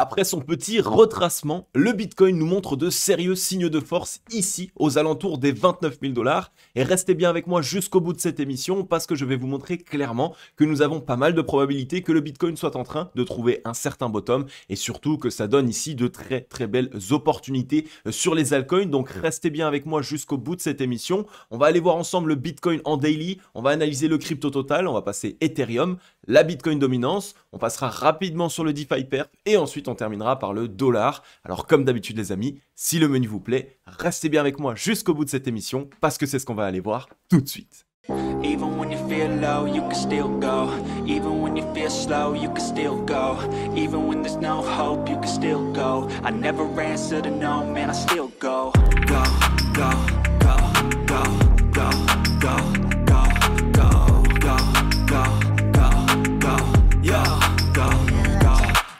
Après son petit retracement, le Bitcoin nous montre de sérieux signes de force ici, aux alentours des 29 000 $. Et restez bien avec moi jusqu'au bout de cette émission parce que je vais vous montrer clairement que nous avons pas mal de probabilités que le Bitcoin soit en train de trouver un certain bottom et surtout que ça donne ici de très belles opportunités sur les altcoins. Donc restez bien avec moi jusqu'au bout de cette émission. On va aller voir ensemble le Bitcoin en daily, on va analyser le crypto total, on va passer Ethereum, la Bitcoin dominance, on passera rapidement sur le DeFi perp et ensuite on terminera par le dollar. Alors comme d'habitude les amis, si le menu vous plaît, restez bien avec moi jusqu'au bout de cette émission parce que c'est ce qu'on va aller voir tout de suite. Even when you feel low, you can still go. Even when you feel slow, you can still go. Even when there's no hope, you can still go. I never answer to no, man, I still go. Go, go, go, go, go, go, go, go, go, go, go, go, yo, go,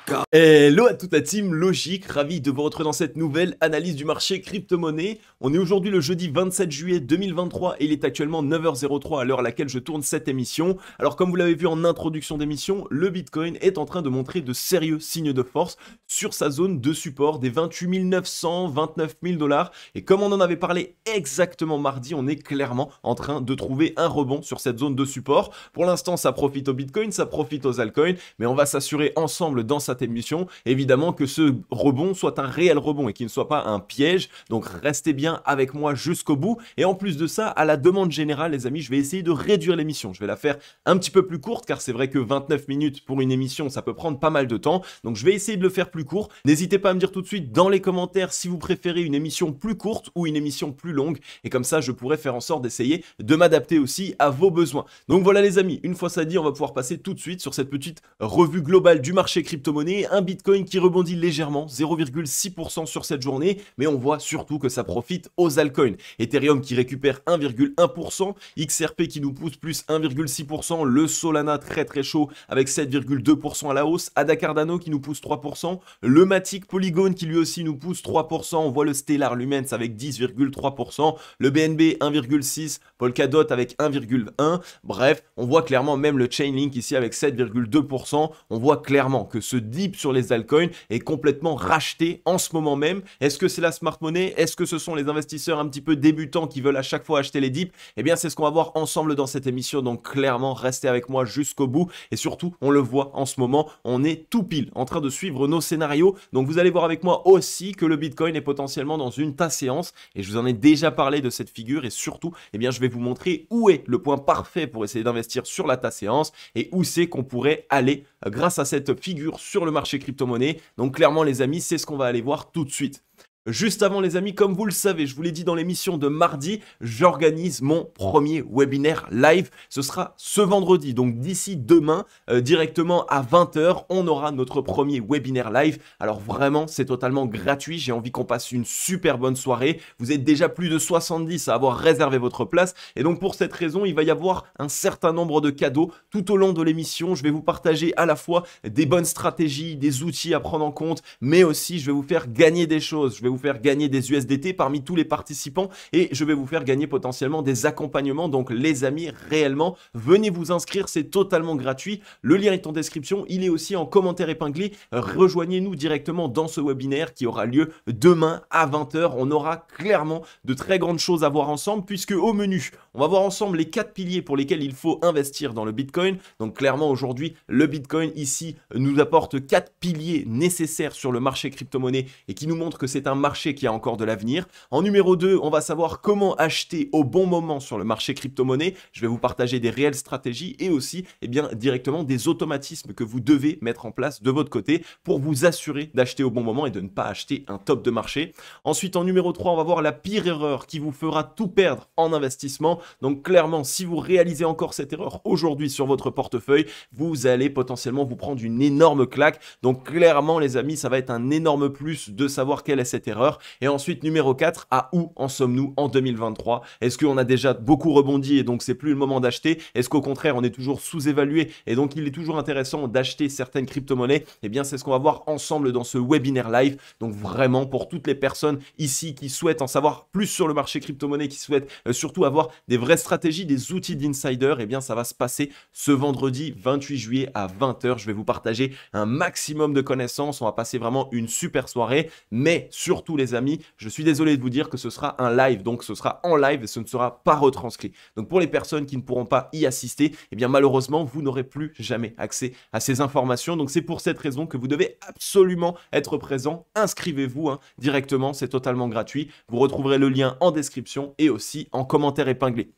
go. Hello à toute la team Logique, ravi de vous retrouver dans cette nouvelle analyse du marché crypto-monnaie. On est aujourd'hui le jeudi 27 juillet 2023 et il est actuellement 9h03 à l'heure à laquelle je tourne cette émission. Alors comme vous l'avez vu en introduction d'émission, le Bitcoin est en train de montrer de sérieux signes de force sur sa zone de support des 28 900, 29 000 $. Et comme on en avait parlé exactement mardi, on est clairement en train de trouver un rebond sur cette zone de support. Pour l'instant, ça profite au Bitcoin, ça profite aux altcoins, mais on va s'assurer ensemble dans cette émission, évidemment, que ce rebond soit un réel rebond et qu'il ne soit pas un piège. Donc restez bien avec moi jusqu'au bout. Et en plus de ça, à la demande générale, les amis, je vais essayer de réduire l'émission. Je vais la faire un petit peu plus courte car c'est vrai que 29 minutes pour une émission, ça peut prendre pas mal de temps. Donc je vais essayer de le faire plus court. N'hésitez pas à me dire tout de suite dans les commentaires si vous préférez une émission plus courte ou une émission plus longue. Et comme ça, je pourrai faire en sorte d'essayer de m'adapter aussi à vos besoins. Donc voilà les amis, une fois ça dit, on va pouvoir passer tout de suite sur cette petite revue globale du marché crypto-monnaie. Un Bitcoin qui rebondit légèrement, 0,6% sur cette journée, mais on voit surtout que ça profite aux altcoins. Ethereum qui récupère 1,1%, XRP qui nous pousse plus 1,6%, le Solana très chaud avec 7,2% à la hausse, ADA Cardano qui nous pousse 3%, le Matic Polygon qui lui aussi nous pousse 3%, on voit le Stellar Lumens avec 10,3%, le BNB 1,6%, Polkadot avec 1,1%, bref, on voit clairement même le Chainlink ici avec 7,2%, on voit clairement que ce dip sur les altcoins est complètement racheté en ce moment même. Est-ce que c'est la smart money? Est-ce que ce sont les investisseurs un petit peu débutants qui veulent à chaque fois acheter les dips? Eh bien, c'est ce qu'on va voir ensemble dans cette émission. Donc, clairement, restez avec moi jusqu'au bout. Et surtout, on le voit en ce moment, on est tout pile en train de suivre nos scénarios. Donc, vous allez voir avec moi aussi que le Bitcoin est potentiellement dans une tasse séance. Et je vous en ai déjà parlé de cette figure. Et surtout, eh bien, je vais vous montrer où est le point parfait pour essayer d'investir sur la tasse séance et où c'est qu'on pourrait aller grâce à cette figure sur le marché crypto-monnaie. Donc clairement les amis, c'est ce qu'on va aller voir tout de suite. Juste avant les amis, comme vous le savez, je vous l'ai dit dans l'émission de mardi, j'organise mon premier webinaire live. Ce sera ce vendredi, donc d'ici demain, directement à 20 h, on aura notre premier webinaire live. Alors vraiment, c'est totalement gratuit. J'ai envie qu'on passe une super bonne soirée. Vous êtes déjà plus de 70 à avoir réservé votre place. Et donc pour cette raison, il va y avoir un certain nombre de cadeaux tout au long de l'émission. Je vais vous partager à la fois des bonnes stratégies, des outils à prendre en compte, mais aussi je vais vous faire gagner des choses. Je vais vous faire gagner des USDT parmi tous les participants et je vais vous faire gagner potentiellement des accompagnements. Donc les amis, réellement, venez vous inscrire, c'est totalement gratuit. Le lien est en description, il est aussi en commentaire épinglé. Rejoignez-nous directement dans ce webinaire qui aura lieu demain à 20 h. On aura clairement de très grandes choses à voir ensemble puisque au menu, on va voir ensemble les 4 piliers pour lesquels il faut investir dans le Bitcoin. Donc clairement aujourd'hui, le Bitcoin ici nous apporte 4 piliers nécessaires sur le marché crypto-monnaie et qui nous montrent que c'est un marché qui a encore de l'avenir. En numéro 2, on va savoir comment acheter au bon moment sur le marché crypto-monnaie. Je vais vous partager des réelles stratégies et aussi directement des automatismes que vous devez mettre en place de votre côté pour vous assurer d'acheter au bon moment et de ne pas acheter un top de marché. Ensuite, en numéro 3, on va voir la pire erreur qui vous fera tout perdre en investissement. Donc clairement, si vous réalisez encore cette erreur aujourd'hui sur votre portefeuille, vous allez potentiellement vous prendre une énorme claque. Donc clairement, les amis, ça va être un énorme plus de savoir quelle est cette erreur. Et ensuite, numéro 4, à où en sommes-nous en 2023? Est-ce qu'on a déjà beaucoup rebondi et donc c'est plus le moment d'acheter? Est-ce qu'au contraire, on est toujours sous-évalué et donc il est toujours intéressant d'acheter certaines crypto-monnaies? Eh bien, c'est ce qu'on va voir ensemble dans ce webinaire live. Donc vraiment, pour toutes les personnes ici qui souhaitent en savoir plus sur le marché crypto-monnaie, qui souhaitent surtout avoir des vraies stratégies, des outils d'insider, eh bien, ça va se passer ce vendredi 28 juillet à 20 h. Je vais vous partager un maximum de connaissances. On va passer vraiment une super soirée. Mais surtout, les amis, je suis désolé de vous dire que ce sera un live. Donc, ce sera en live et ce ne sera pas retranscrit. Donc, pour les personnes qui ne pourront pas y assister, eh bien, malheureusement, vous n'aurez plus jamais accès à ces informations. Donc, c'est pour cette raison que vous devez absolument être présent. Inscrivez-vous directement. C'est totalement gratuit. Vous retrouverez le lien en description et aussi en commentaire épinglé.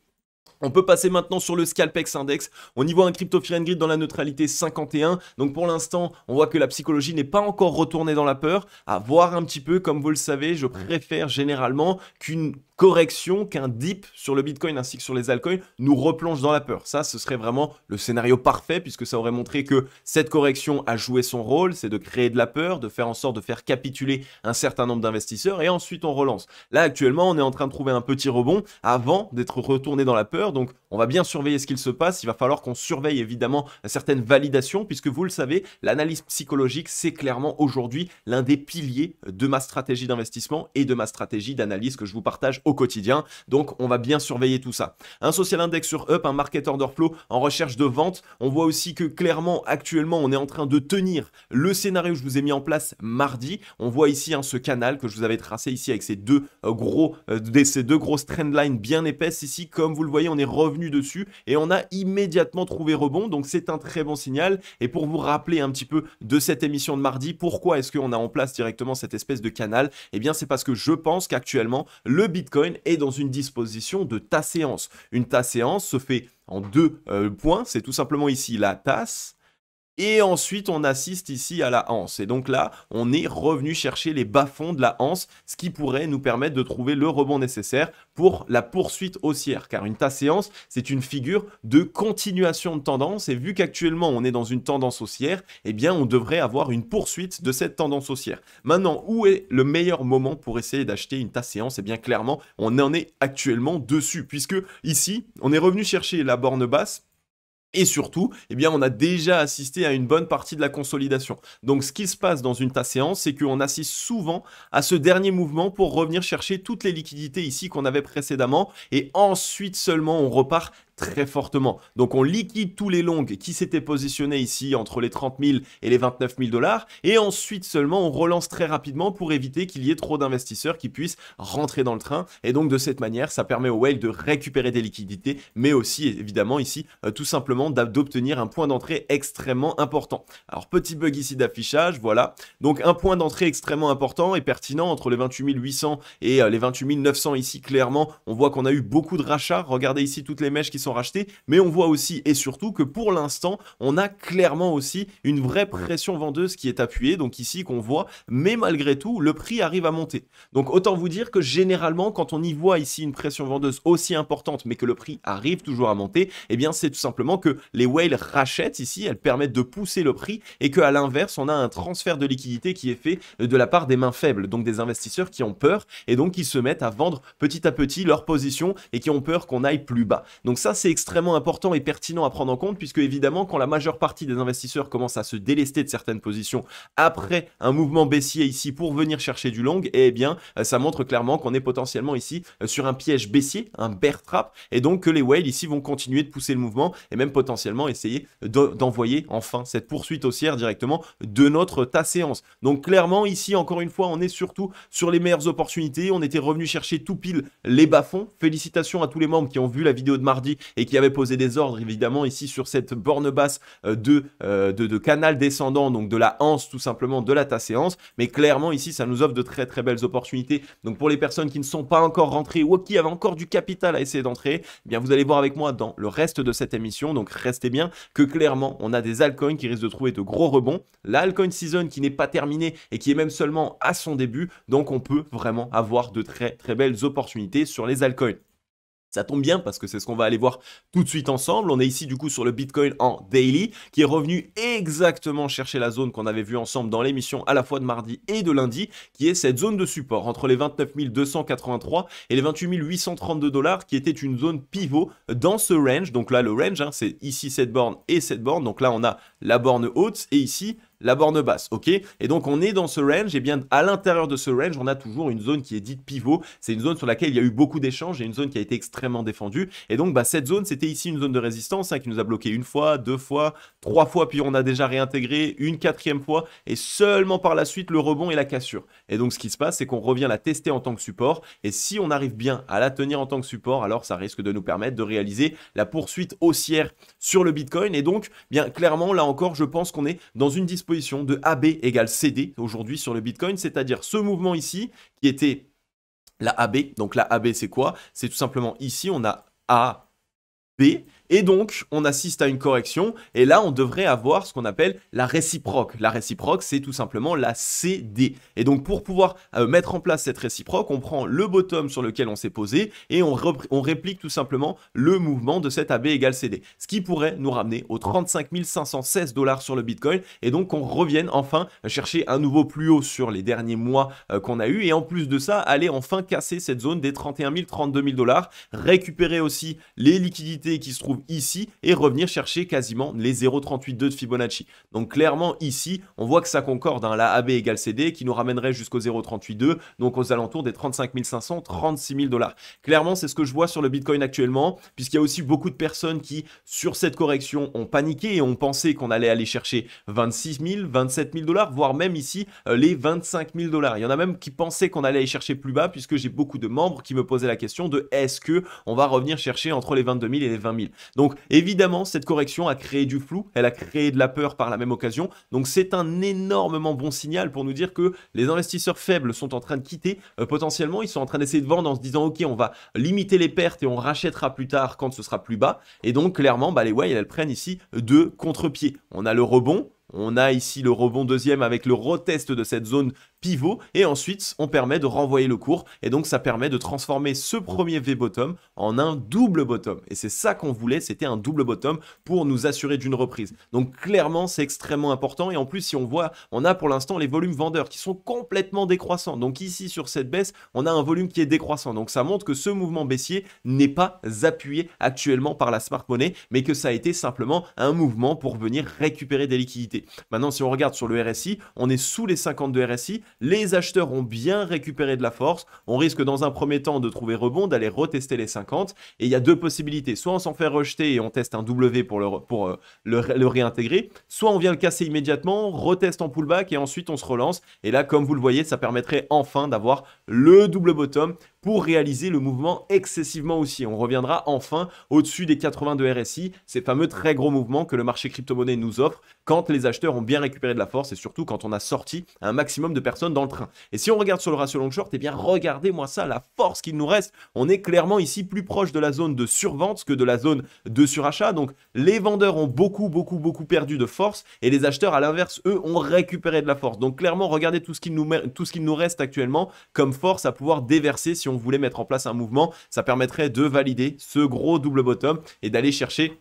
On peut passer maintenant sur le Scalpex Index. On y voit un Crypto Fear and Greed dans la neutralité 51. Donc pour l'instant, on voit que la psychologie n'est pas encore retournée dans la peur. À voir un petit peu, comme vous le savez, je préfère généralement qu'une correction, qu'un dip sur le Bitcoin ainsi que sur les altcoins nous replonge dans la peur. Ça, ce serait vraiment le scénario parfait puisque ça aurait montré que cette correction a joué son rôle, c'est de créer de la peur, de faire en sorte de faire capituler un certain nombre d'investisseurs et ensuite on relance. Là, actuellement, on est en train de trouver un petit rebond avant d'être retourné dans la peur. Donc, on va bien surveiller ce qu'il se passe. Il va falloir qu'on surveille évidemment certaines validations puisque vous le savez, l'analyse psychologique, c'est clairement aujourd'hui l'un des piliers de ma stratégie d'investissement et de ma stratégie d'analyse que je vous partage au quotidien. Donc, on va bien surveiller tout ça. Un social index sur Up, un market order flow en recherche de vente. On voit aussi que clairement, actuellement, on est en train de tenir le scénario que je vous ai mis en place mardi. On voit ici ce canal que je vous avais tracé ici avec ces deux grosses trendlines bien épaisses ici. Comme vous le voyez, on est revenu dessus et on a immédiatement trouvé rebond. Donc, c'est un très bon signal. Et pour vous rappeler un petit peu de cette émission de mardi, pourquoi est-ce qu'on a en place directement cette espèce de canal? Eh bien, c'est parce que je pense qu'actuellement, le Bitcoin est dans une disposition de tasséance. Une tasséance se fait en deux points. C'est tout simplement ici la tasse. Et ensuite, on assiste ici à la anse. Et donc là, on est revenu chercher les bas-fonds de la anse, ce qui pourrait nous permettre de trouver le rebond nécessaire pour la poursuite haussière. Car une tasséance, c'est une figure de continuation de tendance. Et vu qu'actuellement, on est dans une tendance haussière, eh bien, on devrait avoir une poursuite de cette tendance haussière. Maintenant, où est le meilleur moment pour essayer d'acheter une tasséance? Eh bien, clairement, on en est actuellement dessus. Puisque ici, on est revenu chercher la borne basse. Et surtout, eh bien, on a déjà assisté à une bonne partie de la consolidation. Donc, ce qui se passe dans une tasséance, c'est qu'on assiste souvent à ce dernier mouvement pour revenir chercher toutes les liquidités ici qu'on avait précédemment. Et ensuite seulement, on repart très fortement. Donc, on liquide tous les longs qui s'étaient positionnés ici entre les 30 000 et les 29 000 $ et ensuite seulement on relance très rapidement pour éviter qu'il y ait trop d'investisseurs qui puissent rentrer dans le train. Et donc, de cette manière, ça permet au whale de récupérer des liquidités, mais aussi évidemment ici tout simplement d'obtenir un point d'entrée extrêmement important. Alors, petit bug ici d'affichage, voilà. Donc, un point d'entrée extrêmement important et pertinent entre les 28 800 et les 28 900 ici. Clairement, on voit qu'on a eu beaucoup de rachats. Regardez ici toutes les mèches qui sont rachetées, mais on voit aussi et surtout que pour l'instant, on a clairement aussi une vraie pression vendeuse qui est appuyée, donc ici qu'on voit, mais malgré tout, le prix arrive à monter. Donc autant vous dire que généralement, quand on y voit ici une pression vendeuse aussi importante, mais que le prix arrive toujours à monter, eh bien c'est tout simplement que les whales rachètent ici, elles permettent de pousser le prix et qu'à l'inverse, on a un transfert de liquidité qui est fait de la part des mains faibles, donc des investisseurs qui ont peur et donc qui se mettent à vendre petit à petit leur position et qui ont peur qu'on aille plus bas. Donc ça, c'est extrêmement important et pertinent à prendre en compte puisque évidemment, quand la majeure partie des investisseurs commencent à se délester de certaines positions après un mouvement baissier ici pour venir chercher du long, eh bien, ça montre clairement qu'on est potentiellement ici sur un piège baissier, un bear trap, et donc que les whales ici vont continuer de pousser le mouvement et même potentiellement essayer d'envoyer enfin cette poursuite haussière directement de notre tasséance. Donc clairement ici, encore une fois, on est surtout sur les meilleures opportunités. On était revenu chercher tout pile les bas-fonds. Félicitations à tous les membres qui ont vu la vidéo de mardi et qui avaient posé des ordres évidemment ici sur cette borne basse de canal descendant, donc de la anse tout simplement de la tasséance. Mais clairement ici, ça nous offre de très très belles opportunités. Donc pour les personnes qui ne sont pas encore rentrées ou qui avaient encore du capital à essayer d'entrer, eh bien vous allez voir avec moi dans le reste de cette émission. Donc restez bien que clairement, on a des altcoins qui risquent de trouver de gros rebonds. La altcoin season qui n'est pas terminée et qui est même seulement à son début. Donc on peut vraiment avoir de très très belles opportunités sur les altcoins. Ça tombe bien parce que c'est ce qu'on va aller voir tout de suite ensemble. On est ici du coup sur le Bitcoin en daily qui est revenu exactement chercher la zone qu'on avait vue ensemble dans l'émission à la fois de mardi et de lundi, qui est cette zone de support entre les 29 283 et les 28 832 dollars, qui était une zone pivot dans ce range. Donc là, le range, hein, c'est ici cette borne et cette borne. Donc là, on a la borne haute et ici la borne basse, ok? Et donc on est dans ce range, et bien à l'intérieur de ce range, on a toujours une zone qui est dite pivot. C'est une zone sur laquelle il y a eu beaucoup d'échanges et une zone qui a été extrêmement défendue. Et donc cette zone, c'était ici une zone de résistance hein, qui nous a bloqué une fois, deux fois, trois fois, puis on a déjà réintégré une quatrième fois, et seulement par la suite le rebond et la cassure. Et donc ce qui se passe, c'est qu'on revient la tester en tant que support, et si on arrive bien à la tenir en tant que support, alors ça risque de nous permettre de réaliser la poursuite haussière sur le Bitcoin. Et donc, bien clairement, là encore, je pense qu'on est dans une disposition de AB égale CD aujourd'hui sur le Bitcoin, c'est-à-dire ce mouvement ici qui était la AB. Donc la AB c'est quoi? C'est tout simplement ici on a A, B, et donc on assiste à une correction, et là on devrait avoir ce qu'on appelle la réciproque. La réciproque c'est tout simplement la CD, et donc pour pouvoir mettre en place cette réciproque, on prend le bottom sur lequel on s'est posé et on réplique tout simplement le mouvement de cette AB égale CD, ce qui pourrait nous ramener aux 35 516 dollars sur le Bitcoin, et donc qu'on revienne enfin chercher un nouveau plus haut sur les derniers mois qu'on a eu, et en plus de ça aller enfin casser cette zone des 31 000 32 000 dollars, récupérer aussi les liquidités qui se trouvent ici et revenir chercher quasiment les 0,382 de Fibonacci. Donc clairement ici, on voit que ça concorde, hein, la AB égale CD qui nous ramènerait jusqu'au 0,382, donc aux alentours des 35 500, 36 000 dollars. Clairement, c'est ce que je vois sur le Bitcoin actuellement, puisqu'il y a aussi beaucoup de personnes qui, sur cette correction, ont paniqué et ont pensé qu'on allait aller chercher 26 000, 27 000 dollars, voire même ici les 25 000 dollars. Il y en a même qui pensaient qu'on allait aller chercher plus bas, puisque j'ai beaucoup de membres qui me posaient la question de est-ce que on va revenir chercher entre les 22 000 et les 20 000. Donc évidemment, cette correction a créé du flou, elle a créé de la peur par la même occasion. Donc c'est un énormément bon signal pour nous dire que les investisseurs faibles sont en train de quitter. Potentiellement, ils sont en train d'essayer de vendre en se disant ok, on va limiter les pertes et on rachètera plus tard quand ce sera plus bas. Et donc clairement, les whales, elles prennent ici de contre-pied. On a le rebond. On a ici le rebond deuxième avec le retest de cette zone pivot, et ensuite on permet de renvoyer le cours, et donc ça permet de transformer ce premier V-bottom en un double bottom, et c'est ça qu'on voulait, c'était un double bottom pour nous assurer d'une reprise. Donc clairement c'est extrêmement important, et en plus si on voit, on a pour l'instant les volumes vendeurs qui sont complètement décroissants. Donc ici sur cette baisse, on a un volume qui est décroissant, donc ça montre que ce mouvement baissier n'est pas appuyé actuellement par la smart money, mais que ça a été simplement un mouvement pour venir récupérer des liquidités. Maintenant si on regarde sur le RSI, on est sous les 50 de RSI, les acheteurs ont bien récupéré de la force, on risque dans un premier temps de trouver rebond, d'aller retester les 50, et il y a deux possibilités, soit on s'en fait rejeter et on teste un W pour le réintégrer, soit on vient le casser immédiatement, reteste en pullback et ensuite on se relance, et là comme vous le voyez ça permettrait enfin d'avoir le double bottom pour réaliser le mouvement excessivement haussier. On reviendra enfin au-dessus des 80 de RSI, ces fameux très gros mouvements que le marché crypto-monnaie nous offre quand les acheteurs ont bien récupéré de la force, et surtout quand on a sorti un maximum de personnes dans le train. Et si on regarde sur le ratio long short, eh bien regardez-moi ça, la force qu'il nous reste. On est clairement ici plus proche de la zone de survente que de la zone de surachat. Donc les vendeurs ont beaucoup perdu de force, et les acheteurs à l'inverse, eux, ont récupéré de la force. Donc clairement, regardez tout ce qu'il nous reste actuellement comme force à pouvoir déverser si on voulait mettre en place un mouvement. Ça permettrait de valider ce gros double bottom et d'aller chercher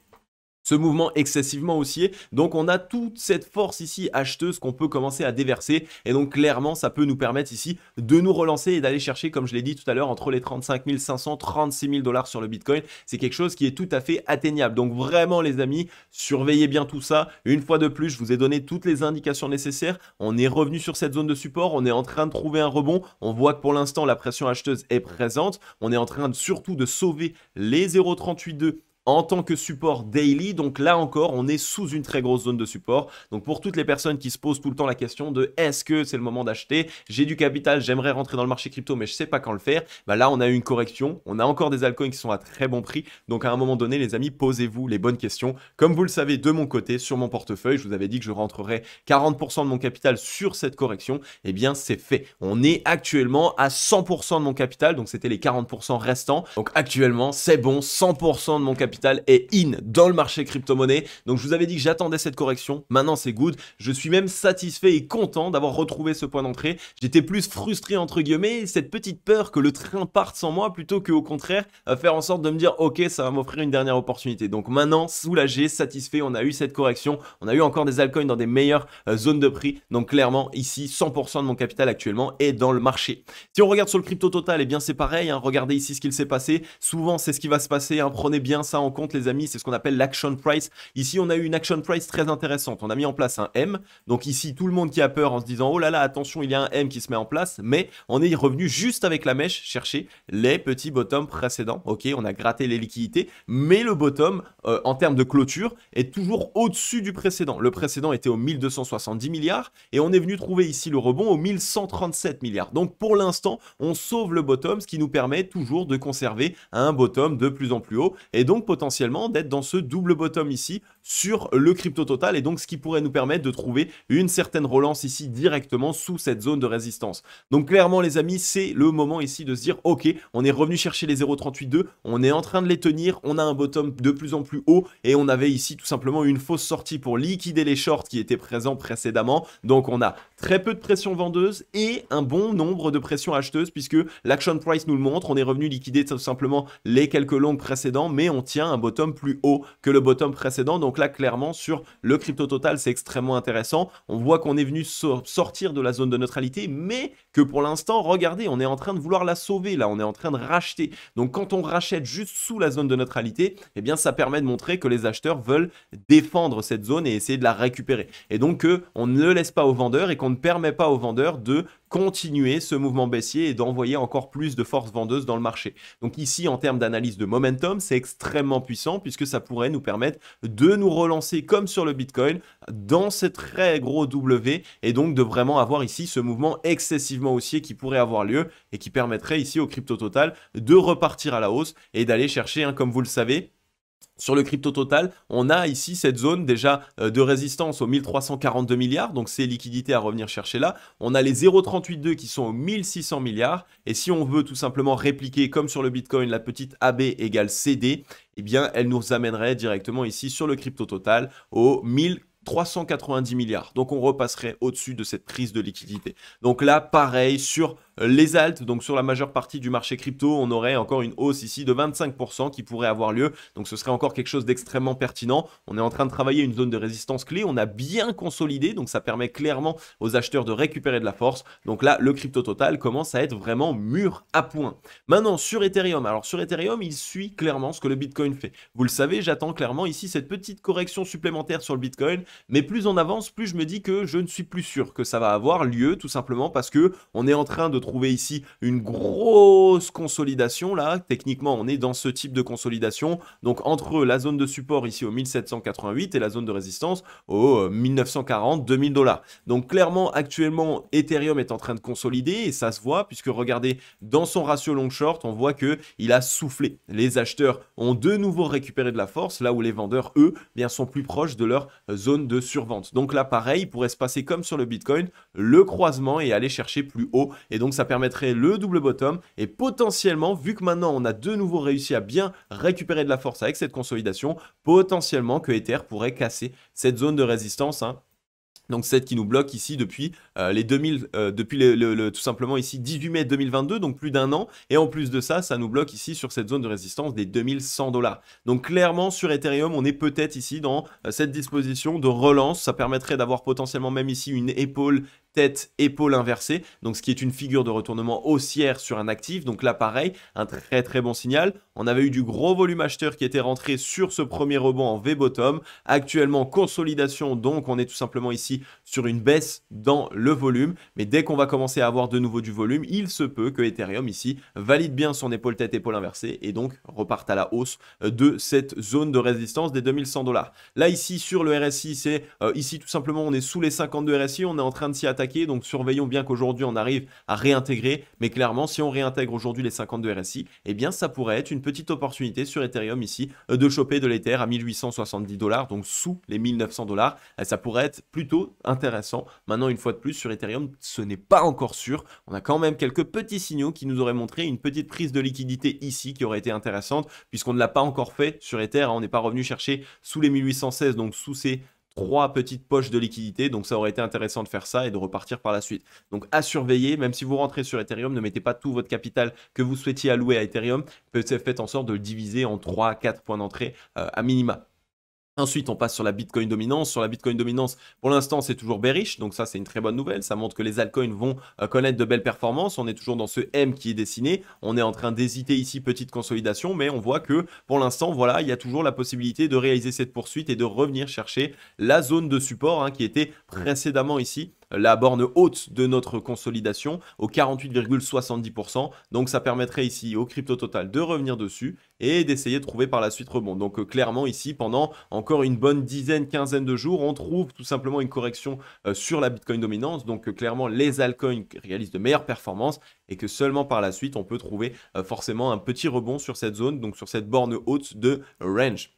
ce mouvement excessivement haussier. Donc on a toute cette force ici acheteuse qu'on peut commencer à déverser, et donc clairement ça peut nous permettre ici de nous relancer et d'aller chercher, comme je l'ai dit tout à l'heure, entre les 35 500 36 000 dollars sur le Bitcoin. C'est quelque chose qui est tout à fait atteignable. Donc vraiment les amis, surveillez bien tout ça. Une fois de plus, je vous ai donné toutes les indications nécessaires. On est revenu sur cette zone de support, on est en train de trouver un rebond. On voit que pour l'instant la pression acheteuse est présente. On est en train surtout de sauver les 0,382 en tant que support daily. Donc là encore, on est sous une très grosse zone de support. Donc pour toutes les personnes qui se posent tout le temps la question de est-ce que c'est le moment d'acheter, j'ai du capital, j'aimerais rentrer dans le marché crypto mais je sais pas quand le faire, là on a eu une correction, on a encore des altcoins qui sont à très bon prix. Donc à un moment donné les amis, posez-vous les bonnes questions. Comme vous le savez de mon côté, sur mon portefeuille, je vous avais dit que je rentrerais 40% de mon capital sur cette correction. Eh bien c'est fait, on est actuellement à 100% de mon capital, donc c'était les 40% restants. Donc actuellement c'est bon, 100% de mon capital capital est in dans le marché crypto-monnaie. Donc je vous avais dit que j'attendais cette correction, maintenant c'est good. Je suis même satisfait et content d'avoir retrouvé ce point d'entrée. J'étais plus frustré entre guillemets, cette petite peur que le train parte sans moi plutôt qu'au contraire faire en sorte de me dire ok, ça va m'offrir une dernière opportunité. Donc maintenant soulagé, satisfait, on a eu cette correction, on a eu encore des altcoins dans des meilleures zones de prix. Donc clairement ici 100% de mon capital actuellement est dans le marché. Si on regarde sur le crypto total, eh bien c'est pareil, hein. Regardez ici ce qu'il s'est passé. Souvent c'est ce qui va se passer, hein. Prenez bien ça en compte les amis, c'est ce qu'on appelle l'action price. Ici on a eu une action price très intéressante, on a mis en place un M. Donc ici tout le monde qui a peur en se disant oh là là attention il y a un M qui se met en place, mais on est revenu juste avec la mèche chercher les petits bottoms précédents. Ok, on a gratté les liquidités, mais le bottom en termes de clôture est toujours au-dessus du précédent. Le précédent était au 1270 milliards et on est venu trouver ici le rebond au 1137 milliards. Donc pour l'instant on sauve le bottom, ce qui nous permet toujours de conserver un bottom de plus en plus haut et donc potentiellement d'être dans ce double bottom ici sur le crypto total, et donc ce qui pourrait nous permettre de trouver une certaine relance ici directement sous cette zone de résistance. Donc clairement les amis, c'est le moment ici de se dire ok, on est revenu chercher les 0,382, on est en train de les tenir, on a un bottom de plus en plus haut et on avait ici tout simplement une fausse sortie pour liquider les shorts qui étaient présents précédemment. Donc on a très peu de pression vendeuse et un bon nombre de pression acheteuse puisque l'action price nous le montre, on est revenu liquider tout simplement les quelques longues précédents, mais on tient un bottom plus haut que le bottom précédent. Donc là clairement sur le crypto total c'est extrêmement intéressant. On voit qu'on est venu sortir de la zone de neutralité, mais que pour l'instant regardez, on est en train de vouloir la sauver là, on est en train de racheter. Donc quand on rachète juste sous la zone de neutralité, eh bien ça permet de montrer que les acheteurs veulent défendre cette zone et essayer de la récupérer, et donc on ne le laisse pas aux vendeurs et qu'on ne permet pas aux vendeurs de continuer ce mouvement baissier et d'envoyer encore plus de force vendeuse dans le marché. Donc ici en termes d'analyse de momentum c'est extrêmement puissant puisque ça pourrait nous permettre de nous relancer comme sur le Bitcoin dans ces très gros W et donc de vraiment avoir ici ce mouvement excessivement haussier qui pourrait avoir lieu et qui permettrait ici au crypto total de repartir à la hausse et d'aller chercher, hein, comme vous le savez, sur le crypto total, on a ici cette zone déjà de résistance aux 1342 milliards, donc c'est liquidités à revenir chercher là. On a les 0,382 qui sont aux 1600 milliards, et si on veut tout simplement répliquer comme sur le Bitcoin la petite AB égale CD, eh bien elle nous amènerait directement ici sur le crypto total aux 1390 milliards. Donc on repasserait au-dessus de cette prise de liquidité. Donc là, pareil sur les alts, donc sur la majeure partie du marché crypto, on aurait encore une hausse ici de 25% qui pourrait avoir lieu. Donc ce serait encore quelque chose d'extrêmement pertinent. On est en train de travailler une zone de résistance clé. On a bien consolidé, donc ça permet clairement aux acheteurs de récupérer de la force. Donc là, le crypto total commence à être vraiment mûr à point. Maintenant, sur Ethereum. Alors sur Ethereum, il suit clairement ce que le Bitcoin fait. Vous le savez, j'attends clairement ici cette petite correction supplémentaire sur le Bitcoin. Mais plus on avance, plus je me dis que je ne suis plus sûr que ça va avoir lieu, tout simplement parce que on est en train de trouver ici une grosse consolidation là. Techniquement, on est dans ce type de consolidation. Donc entre la zone de support ici au 1788 et la zone de résistance au 1940, 2000 $. Donc clairement, actuellement, Ethereum est en train de consolider et ça se voit puisque regardez, dans son ratio long short, on voit que il a soufflé. Les acheteurs ont de nouveau récupéré de la force là où les vendeurs, eux, bien sont plus proches de leur zone de survente. Donc là, pareil, il pourrait se passer comme sur le Bitcoin, le croisement et aller chercher plus haut. Et donc, ça permettrait le double bottom. Et potentiellement, vu que maintenant, on a de nouveau réussi à bien récupérer de la force avec cette consolidation, potentiellement que Ether pourrait casser cette zone de résistance, hein. Donc celle qui nous bloque ici depuis les 2000, depuis tout simplement ici 18 mai 2022, donc plus d'un an. Et en plus de ça, ça nous bloque ici sur cette zone de résistance des 2100 $. Donc clairement sur Ethereum, on est peut-être ici dans cette disposition de relance. Ça permettrait d'avoir potentiellement même ici une épaule tête, épaule inversée, donc ce qui est une figure de retournement haussière sur un actif. Donc là pareil, un très très bon signal. On avait eu du gros volume acheteur qui était rentré sur ce premier rebond en V-bottom. Actuellement consolidation, donc on est tout simplement ici sur une baisse dans le volume, mais dès qu'on va commencer à avoir de nouveau du volume, il se peut que Ethereum ici valide bien son épaule tête, épaule inversée et donc reparte à la hausse de cette zone de résistance des 2100 $. Là ici sur le RSI, c'est ici tout simplement on est sous les 52 RSI, on est en train de s'y attaquer attaquer, donc surveillons bien qu'aujourd'hui on arrive à réintégrer, mais clairement si on réintègre aujourd'hui les 52 RSI, eh bien ça pourrait être une petite opportunité sur Ethereum ici de choper de l'Ether à 1870 $, donc sous les 1900 $. Ça pourrait être plutôt intéressant. Maintenant, une fois de plus, sur Ethereum, ce n'est pas encore sûr. On a quand même quelques petits signaux qui nous auraient montré une petite prise de liquidité ici qui aurait été intéressante, puisqu'on ne l'a pas encore fait sur Ether. On n'est pas revenu chercher sous les 1816, donc sous ces 3 petites poches de liquidité, donc ça aurait été intéressant de faire ça et de repartir par la suite. Donc à surveiller, même si vous rentrez sur Ethereum, ne mettez pas tout votre capital que vous souhaitiez allouer à Ethereum, faites en sorte de le diviser en 3 à 4 points d'entrée à minima. Ensuite, on passe sur la Bitcoin dominance. Sur la Bitcoin dominance, pour l'instant, c'est toujours bearish. Donc ça, c'est une très bonne nouvelle. Ça montre que les altcoins vont connaître de belles performances. On est toujours dans ce M qui est dessiné. On est en train d'hésiter ici, petite consolidation. Mais on voit que pour l'instant, voilà, il y a toujours la possibilité de réaliser cette poursuite et de revenir chercher la zone de support qui était précédemment ici la borne haute de notre consolidation au 48,70%. Donc ça permettrait ici au crypto total de revenir dessus et d'essayer de trouver par la suite rebond. Donc clairement ici, pendant encore une bonne dizaine, quinzaine de jours, on trouve tout simplement une correction sur la Bitcoin dominance. Donc clairement, les altcoins réalisent de meilleures performances et que seulement par la suite, on peut trouver forcément un petit rebond sur cette zone, donc sur cette borne haute de range.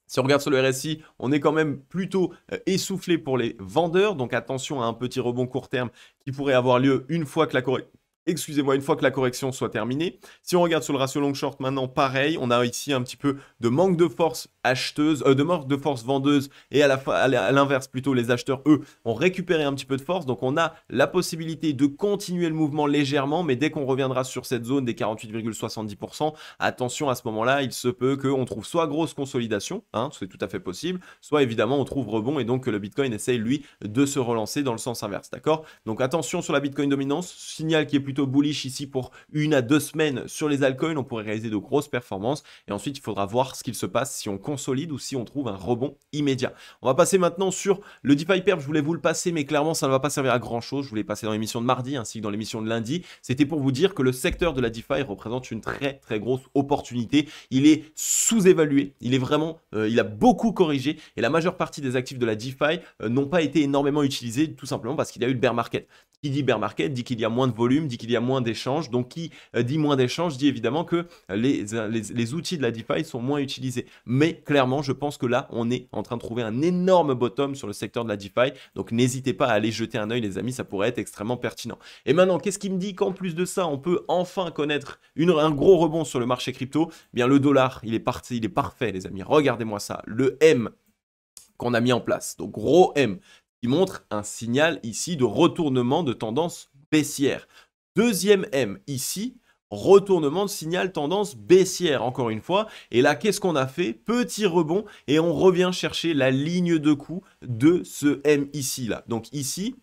Si on regarde sur le RSI, on est quand même plutôt essoufflé pour les vendeurs. Donc attention à un petit rebond court terme qui pourrait avoir lieu une fois que la correction soit terminée. Si on regarde sur le ratio long short maintenant, pareil, on a ici un petit peu de manque de force acheteuse, de manque de force vendeuse, et à l'inverse plutôt, les acheteurs, eux, ont récupéré un petit peu de force. Donc on a la possibilité de continuer le mouvement légèrement, mais dès qu'on reviendra sur cette zone des 48,70%, attention à ce moment-là, il se peut qu'on trouve soit grosse consolidation, c'est tout à fait possible, soit évidemment on trouve rebond et donc que le Bitcoin essaye lui de se relancer dans le sens inverse, d'accord? Donc attention sur la Bitcoin dominance, signal qui est plutôt bullish ici pour 1 à 2 semaines sur les altcoins, on pourrait réaliser de grosses performances et ensuite il faudra voir ce qu'il se passe si on consolide ou si on trouve un rebond immédiat. On va passer maintenant sur le DeFi Perp. Je voulais vous le passer, mais clairement ça ne va pas servir à grand chose. Je voulais passer dans l'émission de mardi ainsi que dans l'émission de lundi. C'était pour vous dire que le secteur de la DeFi représente une très très grosse opportunité. Il est sous-évalué, il est vraiment, il a beaucoup corrigé et la majeure partie des actifs de la DeFi n'ont pas été énormément utilisés tout simplement parce qu'il y a eu le bear market. Qui dit bear market dit qu'il y a moins de volume, dit qu'il y a moins d'échanges. Donc qui dit moins d'échanges dit évidemment que les outils de la DeFi sont moins utilisés. Mais clairement, je pense que là, on est en train de trouver un énorme bottom sur le secteur de la DeFi. Donc n'hésitez pas à aller jeter un œil les amis, ça pourrait être extrêmement pertinent. Et maintenant, qu'est-ce qui me dit qu'en plus de ça, on peut enfin connaître un gros rebond sur le marché crypto? Eh bien le dollar, il est parti, il est parfait les amis. Regardez-moi ça, le M qu'on a mis en place. Donc gros M. Qui montre un signal ici de retournement de tendance baissière. Deuxième M ici, retournement de signal tendance baissière encore une fois. Et là, qu'est-ce qu'on a fait? Petit rebond et on revient chercher la ligne de coup de ce M ici là. Donc ici,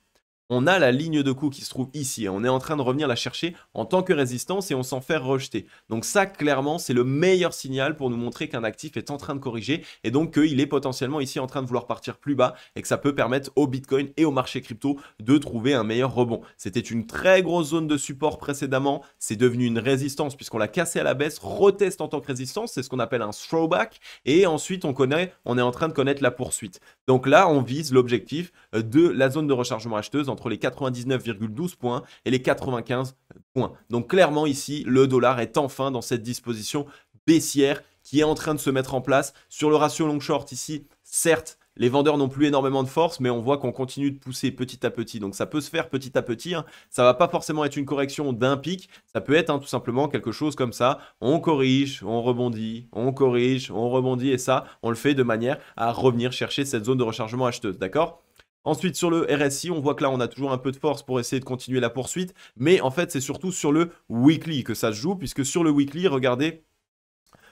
on a la ligne de coup qui se trouve ici. On est en train de revenir la chercher en tant que résistance et on s'en fait rejeter. Donc ça, clairement, c'est le meilleur signal pour nous montrer qu'un actif est en train de corriger et donc qu'il est potentiellement ici en train de vouloir partir plus bas et que ça peut permettre au Bitcoin et au marché crypto de trouver un meilleur rebond. C'était une très grosse zone de support précédemment. C'est devenu une résistance puisqu'on l'a cassé à la baisse, reteste en tant que résistance. C'est ce qu'on appelle un throwback. Et ensuite, on est en train de connaître la poursuite. Donc là, on vise l'objectif de la zone de rechargement acheteuse entre les 99,12 points et les 95 points. Donc clairement ici, le dollar est enfin dans cette disposition baissière qui est en train de se mettre en place. Sur le ratio long short ici, certes, les vendeurs n'ont plus énormément de force, mais on voit qu'on continue de pousser petit à petit. Donc ça peut se faire petit à petit. Ça ne va pas forcément être une correction d'un pic. Ça peut être tout simplement quelque chose comme ça. On corrige, on rebondit, on corrige, on rebondit. Et ça, on le fait de manière à revenir chercher cette zone de rechargement acheteuse. D'accord ? Ensuite, sur le RSI, on voit que là, on a toujours un peu de force pour essayer de continuer la poursuite. Mais en fait, c'est surtout sur le weekly que ça se joue, puisque sur le weekly, regardez,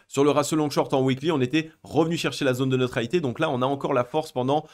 sur le ratio long short en weekly, on était revenu chercher la zone de neutralité. Donc là, on a encore la force pendant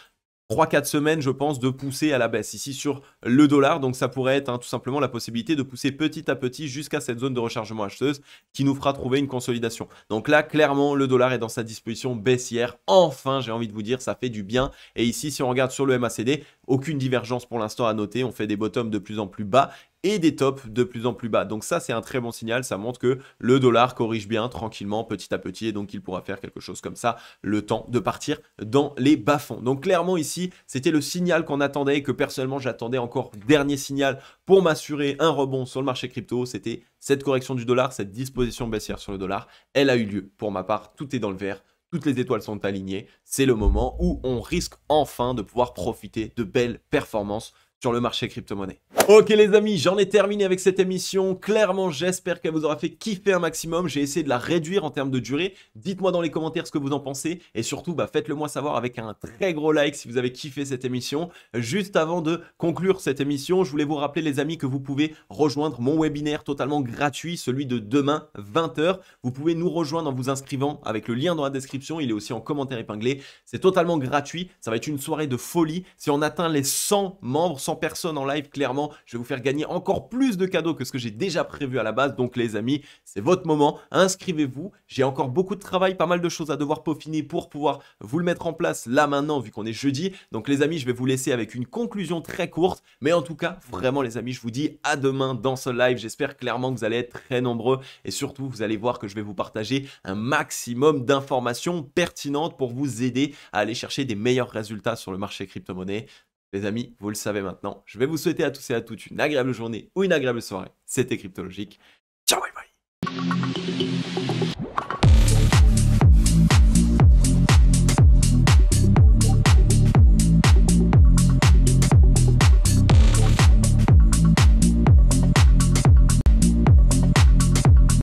3-4 semaines, je pense, de pousser à la baisse ici sur le dollar. Donc ça pourrait être tout simplement la possibilité de pousser petit à petit jusqu'à cette zone de rechargement acheteuse qui nous fera trouver une consolidation. Donc là, clairement, le dollar est dans sa disposition baissière. Enfin, j'ai envie de vous dire, ça fait du bien. Et ici, si on regarde sur le MACD, aucune divergence pour l'instant à noter. On fait des bottoms de plus en plus bas. et des tops de plus en plus bas. Donc ça, c'est un très bon signal. Ça montre que le dollar corrige bien tranquillement, petit à petit, et donc il pourra faire quelque chose comme ça le temps de partir dans les bas-fonds. Donc clairement ici, c'était le signal qu'on attendait et que personnellement, j'attendais encore dernier signal pour m'assurer un rebond sur le marché crypto. C'était cette correction du dollar, cette disposition baissière sur le dollar. Elle a eu lieu. Pour ma part, tout est dans le vert. Toutes les étoiles sont alignées. C'est le moment où on risque enfin de pouvoir profiter de belles performances sur le marché crypto-monnaie. Ok les amis, j'en ai terminé avec cette émission. Clairement, j'espère qu'elle vous aura fait kiffer un maximum. J'ai essayé de la réduire en termes de durée. Dites-moi dans les commentaires ce que vous en pensez. Et surtout, faites-le moi savoir avec un très gros like si vous avez kiffé cette émission. Juste avant de conclure cette émission, je voulais vous rappeler les amis que vous pouvez rejoindre mon webinaire totalement gratuit, celui de demain 20 h. Vous pouvez nous rejoindre en vous inscrivant avec le lien dans la description. Il est aussi en commentaire épinglé. C'est totalement gratuit. Ça va être une soirée de folie. Si on atteint les 100 membres, 100 personnes en live, clairement, je vais vous faire gagner encore plus de cadeaux que ce que j'ai déjà prévu à la base. Donc les amis, c'est votre moment. Inscrivez-vous. J'ai encore beaucoup de travail, pas mal de choses à devoir peaufiner pour pouvoir vous le mettre en place là maintenant, vu qu'on est jeudi. Donc les amis, je vais vous laisser avec une conclusion très courte. Mais en tout cas, vraiment les amis, je vous dis à demain dans ce live. J'espère clairement que vous allez être très nombreux. Et surtout, vous allez voir que je vais vous partager un maximum d'informations pertinentes pour vous aider à aller chercher des meilleurs résultats sur le marché crypto-monnaie. Les amis, vous le savez maintenant, je vais vous souhaiter à tous et à toutes une agréable journée ou une agréable soirée. C'était Cryptologique. Ciao, bye bye.